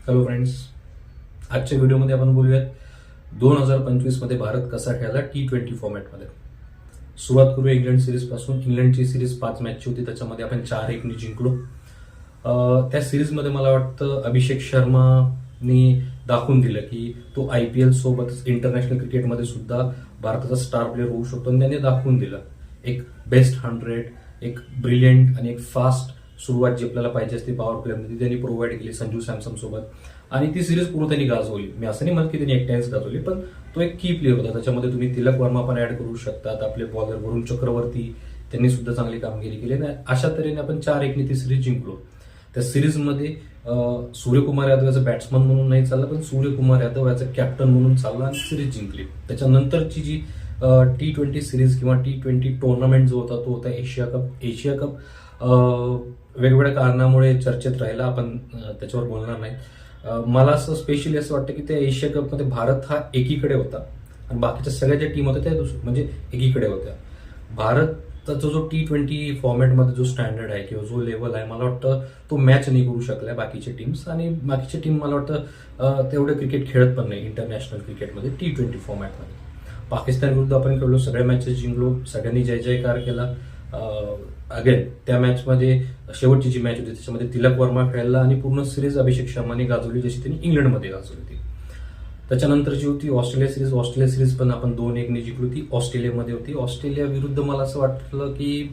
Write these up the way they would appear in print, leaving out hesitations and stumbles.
Hello friends, आजच्या व्हिडिओमध्ये आपण बोलूयात 2025 मध्ये भारत कसा खेळला T20 फॉर्मॅटमध्ये. सुरुवात करूया इंग्लंड सिरीज पासून. इंग्लंडची सिरीज 5 मॅचची होती, त्याच्यामध्ये आपण 4-1 जिंकलो. त्या सिरीजमध्ये मला वाटतं अभिषेक शर्मानी दाखवून दिलं की तो IPL सोबतच इंटरनॅशनल क्रिकेटमध्ये सुद्धा भारताचा स्टार प्लेअर होऊ शकतो, आणि त्याने दाखवून दिलं. एक बेस्ट 100, एक ब्रिलियंट आणि एक फास्ट सुरुवात जी आपल्याला पाहिजे असते पॉवर प्लेमध्ये त्यांनी प्रोव्हाइड केली संजू सॅमसन सोबत, आणि ती सिरीज पूर्ण त्यांनी गाजवली. मी असं नाही म्हणत की त्यांनी एकट्यानेच गाजवली, पण तो एक की प्लेअर होता. त्याच्यामध्ये तुम्ही तिलक वर्मा पण ऍड करू शकतात, आपले बॉलर वरुण चक्रवर्ती, त्यांनी सुद्धा चांगली कामगिरी केली. अशा तऱ्हेने आपण 4-1 ती सिरीज जिंकलो. त्या सिरीजमध्ये सूर्यकुमार यादव याचा बॅट्समन म्हणून नाही चालला, पण सूर्यकुमार यादव याचा कॅप्टन म्हणून चालला आणि सिरीज जिंकली. त्याच्यानंतरची जी T20 सिरीज किंवा T20 टुर्नामेंट जो होता तो होता एशिया कप. एशिया कप वेगवेगळ्या कारणामुळे चर्चेत राहिला, आपण त्याच्यावर बोलणार नाही. मला असं स्पेशली असं वाटतं की त्या एशिया कपमध्ये भारत हा एकीकडे होता आणि बाकीच्या सगळ्या ज्या टीम होत्या त्या म्हणजे एकीकडे होत्या. भारताचा जो T20 फॉर्मॅटमध्ये जो स्टँडर्ड आहे किंवा जो लेवल आहे, मला वाटतं तो मॅच नाही करू शकल्या बाकीचे टीम्स, आणि बाकीचे टीम मला वाटतं तेवढे क्रिकेट खेळत पण नाही इंटरनॅशनल क्रिकेटमध्ये T20 फॉर्मॅटमध्ये. पाकिस्तान विरुद्ध आपण खेळलो, सगळ्या मॅचेस जिंकलो, सगळ्यांनी जय जयकार केला. अगेन त्या मॅचमध्ये शेवटची जी मॅच होती त्याच्यामध्ये तिलक वर्मा खेळला आणि पूर्ण सिरीज अभिषेक शर्माने गाजवली, जशी त्यांनी इंग्लंडमध्ये गाजवली होती. त्याच्यानंतरची होती ऑस्ट्रेलिया सिरीज. ऑस्ट्रेलिया सिरीज पण आपण 2-1 जिंकली होती. ऑस्ट्रेलियामध्ये होती. ऑस्ट्रेलिया विरुद्ध मला असं वाटलं की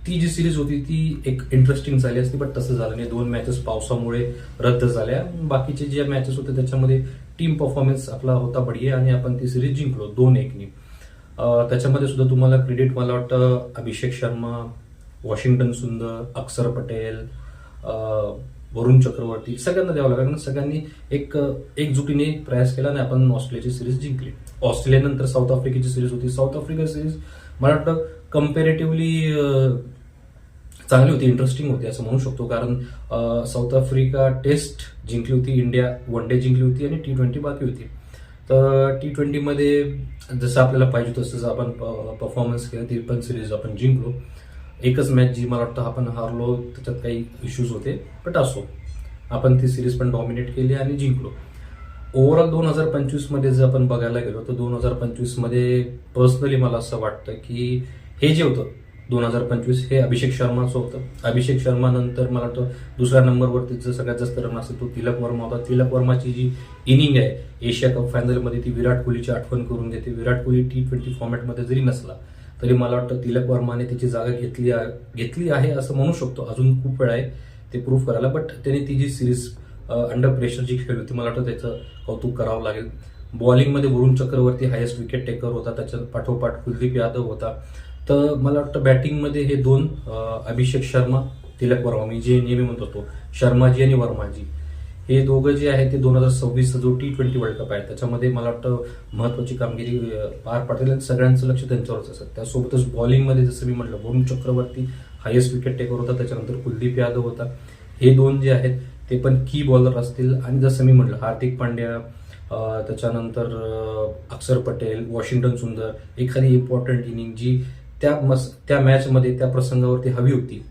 ती जी सिरीज होती ती एक इंटरेस्टिंग झाली असती, पण तसं झालं नाही. 2 मॅचेस पावसामुळे रद्द झाल्या. बाकीचे जे मॅचेस होते त्याच्यामध्ये टीम परफॉर्मन्स आपला होता बढिया आणि आपण ती सिरीज जिंकलो 2-1. त्याच्यामध्ये सुद्धा तुम्हाला क्रेडिट मला वाटतं अभिषेक शर्मा, वॉशिंग्टन सुंदर, अक्षर पटेल, वरुण चक्रवर्ती सगळ्यांना द्यावं लागेल, कारण सगळ्यांनी एकजुटीने प्रयास केला आणि आपण ऑस्ट्रेलियाची सिरीज जिंकली. ऑस्ट्रेलियानंतर साऊथ आफ्रिकेची सिरीज होती. साऊथ आफ्रिका सिरीज मला वाटतं कम्पॅरेटिव्हली चांगली होती, इंटरेस्टिंग होती असं म्हणू शकतो, कारण साऊथ आफ्रिका टेस्ट जिंकली होती, इंडिया वन डे जिंकली होती आणि T20 बाकी होती. तर T20 मध्ये जसं आपल्याला पाहिजे तसंच आपण परफॉर्मन्स केला. ती पण सिरीज आपण जिंकलो. एकच मॅच जी मला वाटतं आपण हारलो, त्याच्यात काही इश्यूज होते, बट असो आपण ती सिरीज पण डॉमिनेट केली आणि जिंकलो. ओव्हरऑल 2025 मध्ये जर आपण बघायला गेलो तर 2025 मध्ये पर्सनली मला असं वाटतं की हे जे होतं 2025 हे अभिषेक शर्माचं होतं. अभिषेक शर्मा नंतर मला वाटतं दुसऱ्या नंबरवरती जर सगळ्यात जास्त रन असेल तो तिलक वर्मा होता. तिलक वर्माची जी इनिंग आहे एशिया कप फायनलमध्ये ती विराट कोहलीची आठवण करून देते. विराट कोहली T20 फॉर्मॅटमध्ये जरी नसला तरी मला वाटतं तिलक वर्माने त्याची जागा घेतली आहे असं म्हणू शकतो. अजून खूप वेळ आहे ते प्रूव्ह करायला, बट त्याने ती जी सिरीज अंडर प्रेशर जी खेळली होती मला वाटतं त्याचं कौतुक करावं लागेल. बॉलिंगमध्ये Varun Chakravarthy highest wicket taker होता, त्याच्या पाठोपाठ कुलदीप यादव होता. तर मला वाटतं बॅटिंगमध्ये हे 2 अभिषेक शर्मा, तिलक वर्मा, मी जे नेहमी म्हणत होतो शर्माजी आणि वर्माजी, हे दोघं जे आहे ते 2026 जो T20 वर्ल्ड कप आहे त्याच्यामध्ये मला वाटतं महत्वाची कामगिरी पार पाडतील आणि सगळ्यांचं लक्ष त्यांच्यावरच असेल. त्यासोबतच बॉलिंगमध्ये जसं मी म्हटलं Varun Chakravarthy highest wicket taker होता, त्याच्यानंतर कुलदीप यादव होता. हे 2 जे आहेत ते पण की बॉलर असतील, आणि जसं मी म्हटलं हार्दिक पांड्या, त्याच्यानंतर अक्षर पटेल, वॉशिंग्टन सुंदर, एखादी इम्पॉर्टंट इनिंग जी त्या मॅचमध्ये त्या प्रसंगावरती हवी होती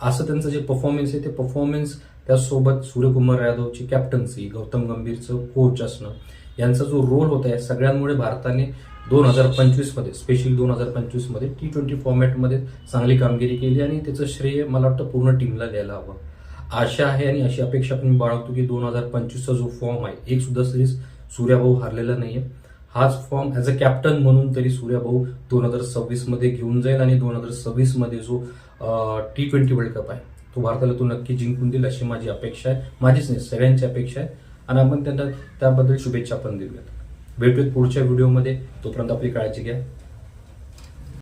असं त्यांचं जे परफॉर्मन्स आहे ते परफॉर्मन्स, त्यासोबत सूर्यकुमार यादवची कॅप्टन्सी, गौतम गंभीरचं कोच असणं, यांचा जो रोल होता या सगळ्यांमुळे भारताने 2025 मध्ये स्पेशली 2025 मध्ये T20 फॉर्मॅटमध्ये चांगली कामगिरी केली, आणि त्याचं श्रेय मला वाटतं पूर्ण टीमला द्यायला हवं. आशा आहे आणि अशी अपेक्षा पण बाळगतो की 2025चा जो फॉर्म आहे एक सुद्धा सिरीज सूर्याभाऊ हारलेला नाहीये. हाच फॉर्म ऍज अ कॅप्टन म्हणून तरी सूर्याभाऊ 2026 मध्ये घेऊन जाईल, आणि 2026 मध्ये जो T20 वर्ल्ड कप आहे तो भारताला तो नक्की जिंकून देईल अशी माझी अपेक्षा आहे. माझीच नाही, सगळ्यांची अपेक्षा आहे, आणि आपण त्यांना त्याबद्दल शुभेच्छा पण देऊयात. भेटूयात पुढच्या व्हिडिओमध्ये. तोपर्यंत आपली काळजी घ्या.